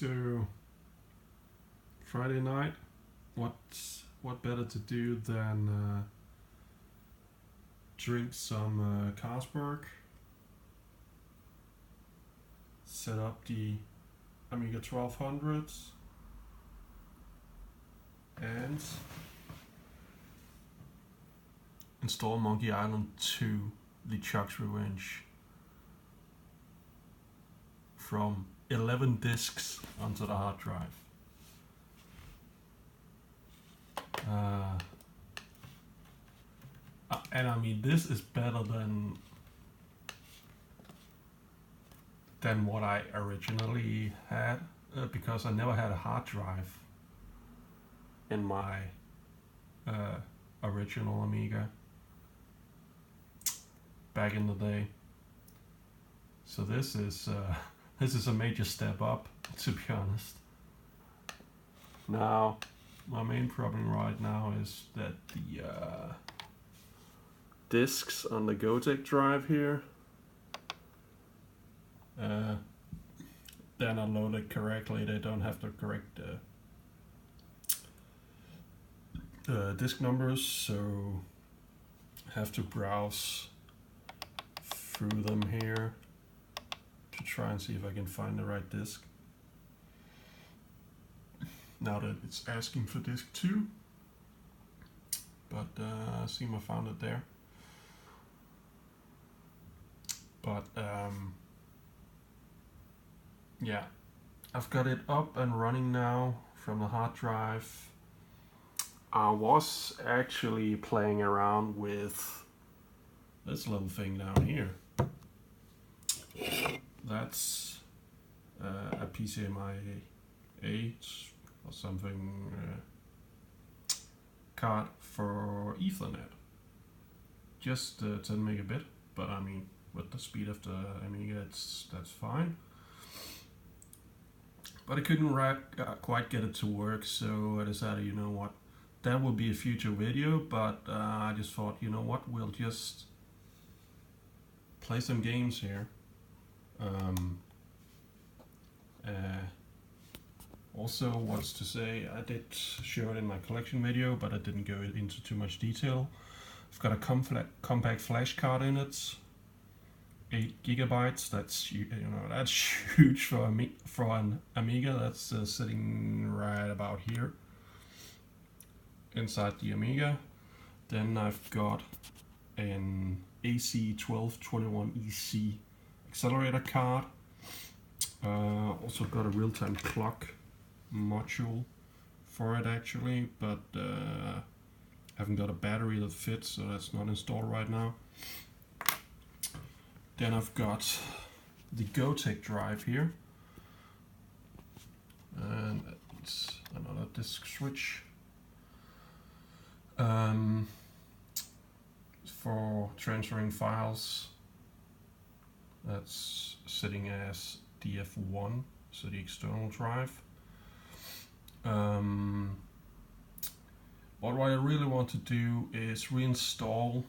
So Friday night, what better to do than drink some Carlsberg, set up the Amiga 1200s, and install Monkey Island 2, the Chuck's Revenge, from 11 discs onto the hard drive. And I mean, this is better than what I originally had, because I never had a hard drive in my original Amiga back in the day. So this is a major step up, to be honest. Now, my main problem right now is that the discs on the Gotek drive here, they're not loaded correctly. They don't have the correct disk numbers, so I have to browse through them here to try and see if I can find the right disk. Now that it's asking for disk 2, but I seem I found it there. But yeah, I've got it up and running now from the hard drive. I was actually playing around with this little thing down here. That's a PCMIA 8 or something card for Ethernet. Just 10 megabit, but I mean, with the speed of the Amiga, that's fine. But I couldn't quite get it to work, so I decided, you know what, that will be a future video, but I just thought, you know what, we'll just play some games here. Also, what's to say, I did show it in my collection video, but I didn't go into too much detail. I've got a compact flash card in it, 8 gigabytes. That's, you know, that's huge for an Amiga. That's sitting right about here inside the Amiga. Then I've got an AC1221EC accelerator card. Also got a real-time clock module for it actually, but haven't got a battery that fits, so that's not installed right now. Then I've got the Gotek drive here, and it's another disk switch for transferring files. That's sitting as DF1, so the external drive. But what I really want to do is reinstall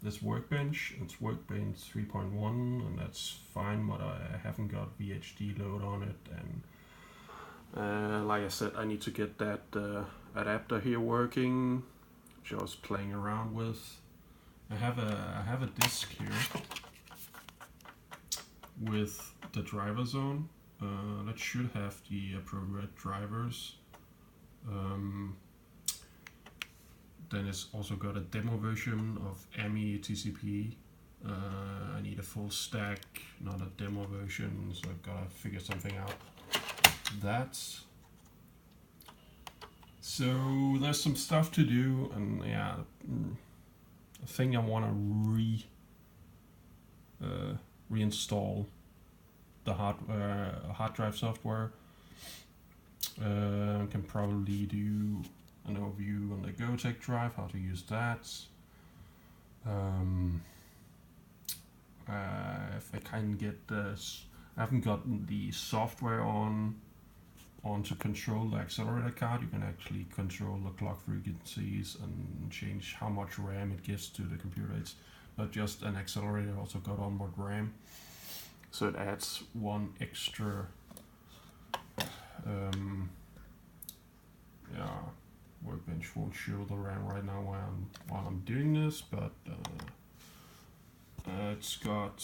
this Workbench. It's Workbench 3.1, and that's fine, but I haven't got VHD load on it, and like I said, I need to get that adapter here working, which I was playing around with. I have a disk here with the driver zone that should have the appropriate drivers. Then it's also got a demo version of AMI TCP. I need a full stack, not a demo version, so I've got to figure something out. So there's some stuff to do, and yeah, I think I want to reinstall the hard drive software. Can probably do an overview on the Gotek drive, how to use that. If I can get this, I haven't gotten the software on to control the accelerator card. You can actually control the clock frequencies and change how much RAM it gives to the computer. It's not just an accelerator, also got onboard RAM. So it adds one extra Yeah, Workbench won't show the RAM right now while I'm doing this, but it's got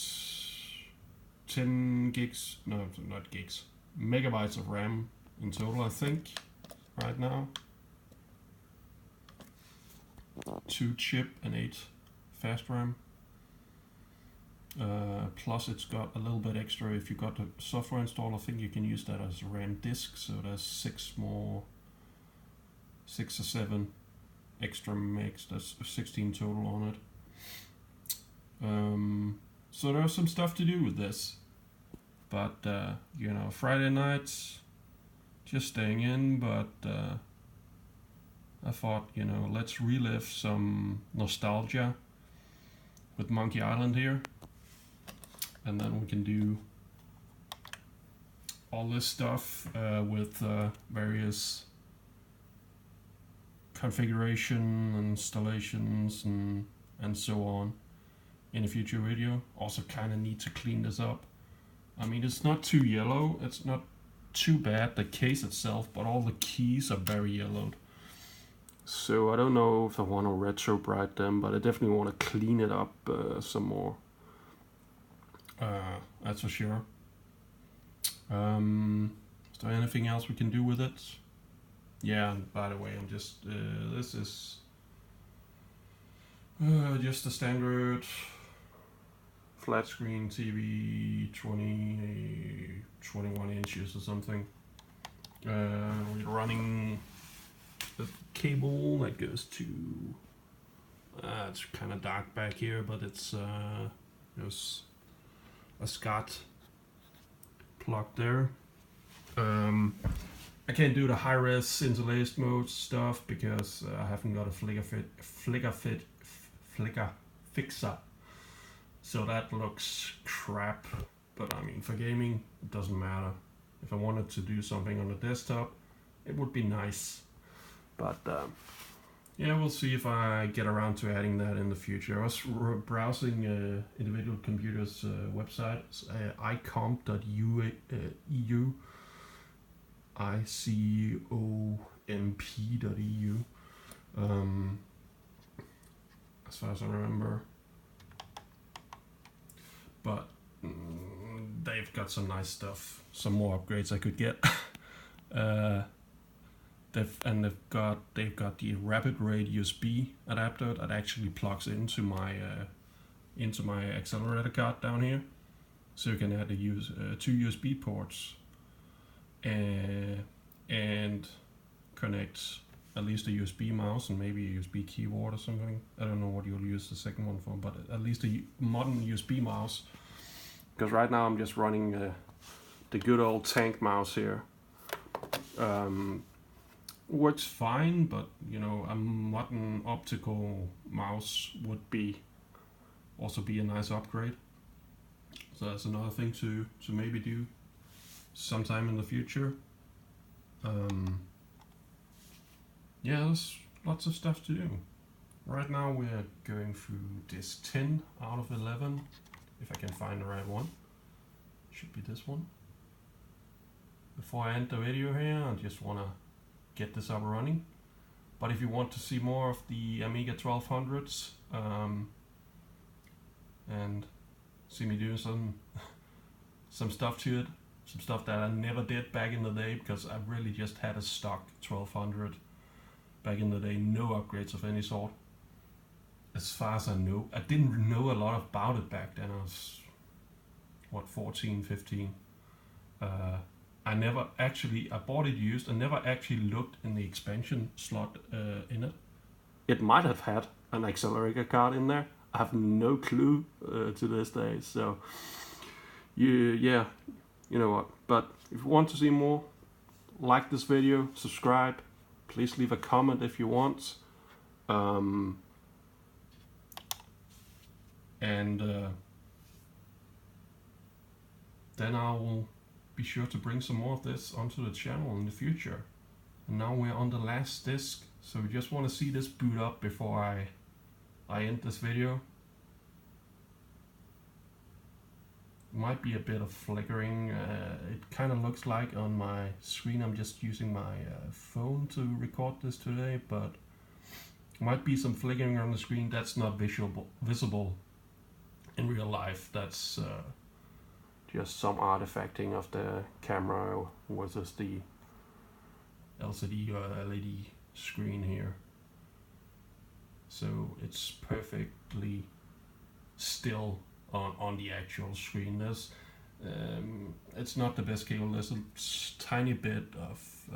10 gigs, no, not gigs, megabytes of RAM in total, I think, right now. 2 chip and 8 fast RAM. Plus it's got a little bit extra. If you got the software installed, I think you can use that as a RAM disk, so there's 6 or 7 extra megs. That's 16 total on it. So there's some stuff to do with this, but you know, Friday nights just staying in, but I thought, you know, let's relive some nostalgia with Monkey Island here, and then we can do all this stuff with various configuration, installations, and so on in a future video. Also kind of need to clean this up. I mean, it's not too yellow, it's not too bad, the case itself, but all the keys are very yellowed. So I don't know if I want to retro bright them, but I definitely want to clean it up some more. That's for sure. Is there anything else we can do with it? Yeah, and by the way, I'm just this is just a standard flat screen TV, 21 inches or something. We're running the cable that goes to it's kind of dark back here, but it's there's a SCART plug there. I can't do the high-res interlaced mode stuff because I haven't got a flicker fixer, so that looks crap. But I mean, for gaming it doesn't matter. If I wanted to do something on the desktop, it would be nice. But yeah, we'll see if I get around to adding that in the future. I was browsing individual computers' websites, icomp.eu, icomp.eu, as far as I remember. But they've got some nice stuff, some more upgrades I could get. They've got the rapid rate USB adapter that actually plugs into my accelerator card down here, so you can add 2 USB ports and connect at least a USB mouse and maybe a USB keyboard or something. I don't know what you'll use the second one for, but at least a modern USB mouse. Because right now I'm just running the good old tank mouse here. Works fine, but you know, a modern optical mouse would also be a nice upgrade. So that's another thing to maybe do sometime in the future. Yeah, there's lots of stuff to do. Right now we're going through disk 10 out of 11. If I can find the right one, should be this one. Before I end the video here, I just want to get this up and running. But if you want to see more of the Amiga 1200s and see me do some stuff to it, some stuff that I never did back in the day, because I really just had a stock 1200 back in the day, no upgrades of any sort. As far as I know, I didn't know a lot about it back then. I was, what, 14, 15. I bought it used. I never actually looked in the expansion slot in it. It might have had an accelerator card in there. I have no clue to this day. So, yeah, you know what. But if you want to see more, like this video, subscribe. Please leave a comment if you want. Then I will be sure to bring some more of this onto the channel in the future. And now we're on the last disk, so we just want to see this boot up before I end this video. Might be a bit of flickering. It kind of looks like on my screen. I'm just using my phone to record this today, but might be some flickering on the screen. That's not visible in real life. That's just some artifacting of the camera versus the LCD or LED screen here. So it's perfectly still on the actual screen. There's it's not the best cable. There's a tiny bit of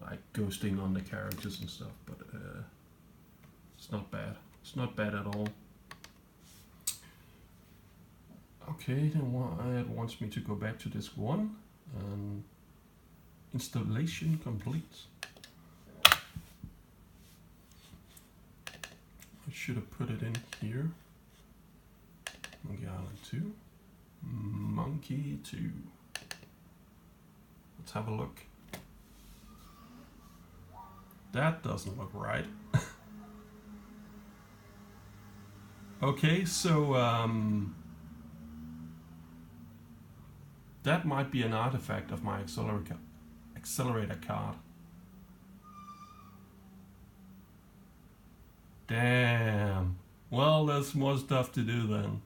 like ghosting on the characters and stuff, but it's not bad. It's not bad at all. Okay, then it wants me to go back to disk 1 and installation complete. I should have put it in here. Monkey Island 2. Monkey 2. Let's have a look. That doesn't look right. Okay, so that might be an artifact of my accelerator card. Damn. Well, there's more stuff to do then.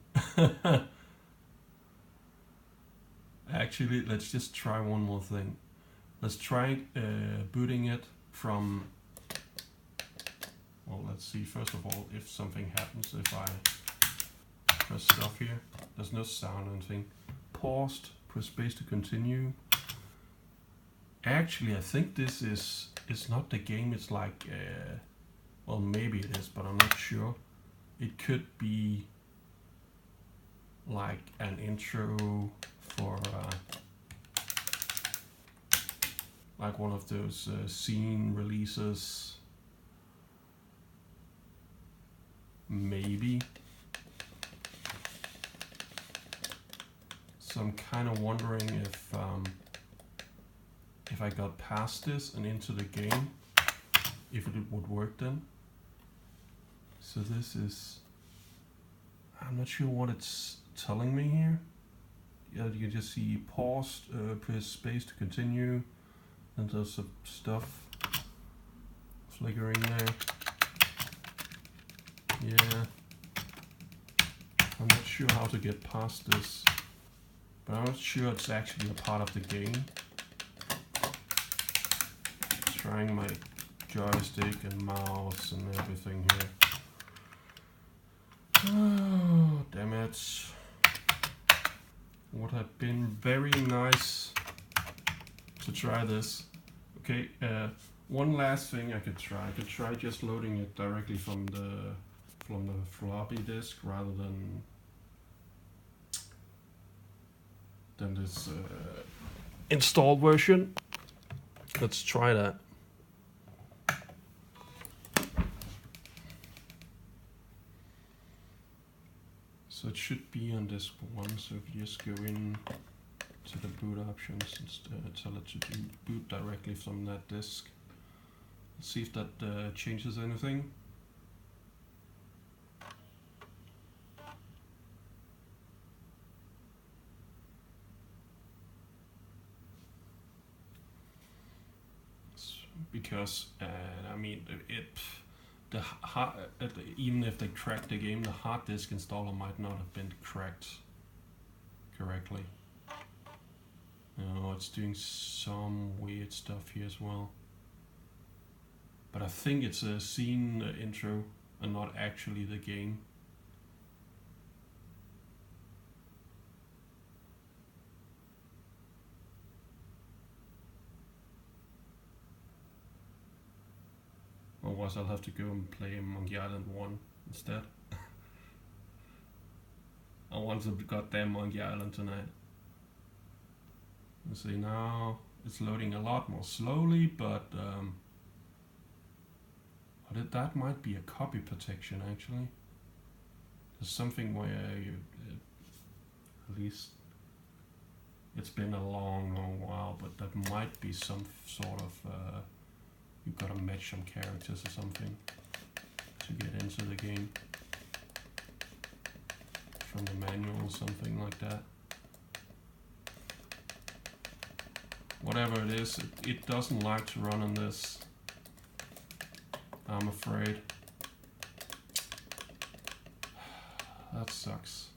Actually, let's just try one more thing. Let's try booting it from... Well, let's see first of all if something happens if I press stuff here. There's no sound or anything. Paused, press space to continue. Actually, I think this is not the game. It's like, well, maybe it is, but I'm not sure. It could be like an intro for like one of those scene releases. Maybe. So I'm kind of wondering if I got past this and into the game, if it would work then. So this is, I'm not sure what it's telling me here. Yeah, you just see paused, press space to continue, and there's some stuff flickering there. Yeah, I'm not sure how to get past this, but I'm not sure it's actually a part of the game. Trying my joystick and mouse and everything here. Oh, damn it. Would have been very nice to try this. Okay, one last thing I could try. I could try just loading it directly from the floppy disk rather than this installed version. Let's try that. So it should be on disk 1. So if you just go in to the boot options and tell it to boot directly from that disk. Let's see if that changes anything. Because I mean, even if they cracked the game, the hard disk installer might not have been cracked correctly. No, it's doing some weird stuff here as well. But I think it's a scene intro and not actually the game. Otherwise I'll have to go and play Monkey Island 1 instead. I want the goddamn Monkey Island tonight. You see now it's loading a lot more slowly, but that might be a copy protection actually. There's something where you, at least it's been a long while, but that might be some sort of you've got to match some characters or something to get into the game from the manual or something like that. whatever it is, it doesn't like to run on this, I'm afraid. That sucks.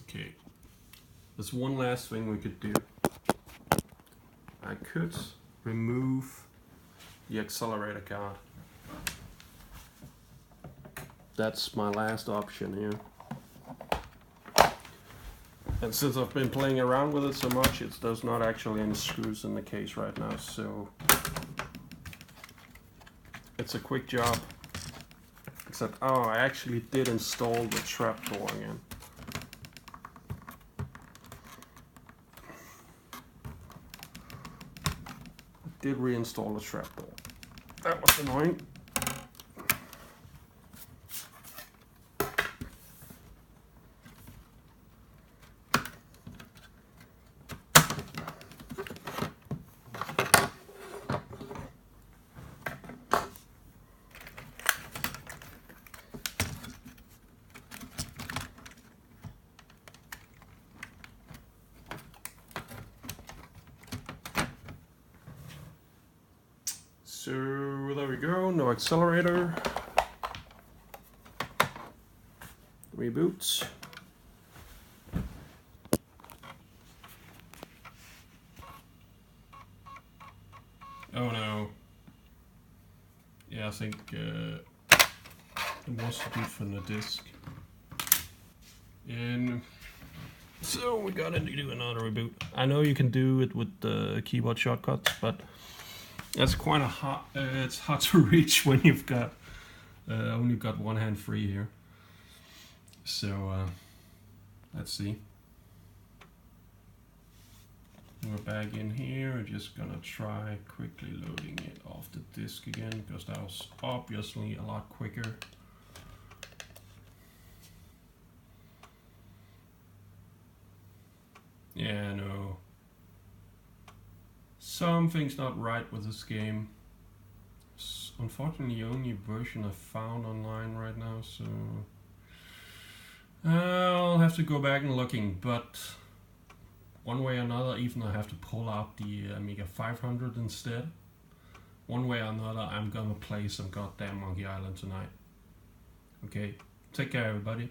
Okay, there's one last thing we could do. I could remove the accelerator card. That's my last option here. And since I've been playing around with it so much, there's not actually any screws in the case right now, so it's a quick job. Except, oh, I actually did install the trapdoor again. I did reinstall the trapdoor. That was annoying. So there we go, no accelerator. Reboot. Oh no. Yeah, I think it wants to do it from the disk. And so we gotta do another reboot. I know you can do it with the keyboard shortcuts, but that's quite a hard. It's hard to reach when you've got only got one hand free here. So let's see. We're back in here. We're just gonna try quickly loading it off the disk again, because that was obviously a lot quicker. Yeah, no. Something's not right with this game. It's unfortunately the only version I've found online right now, so I'll have to go back and looking, but one way or another, even I have to pull out the Amiga 500 instead. One way or another, I'm gonna play some goddamn Monkey Island tonight. Okay, take care everybody.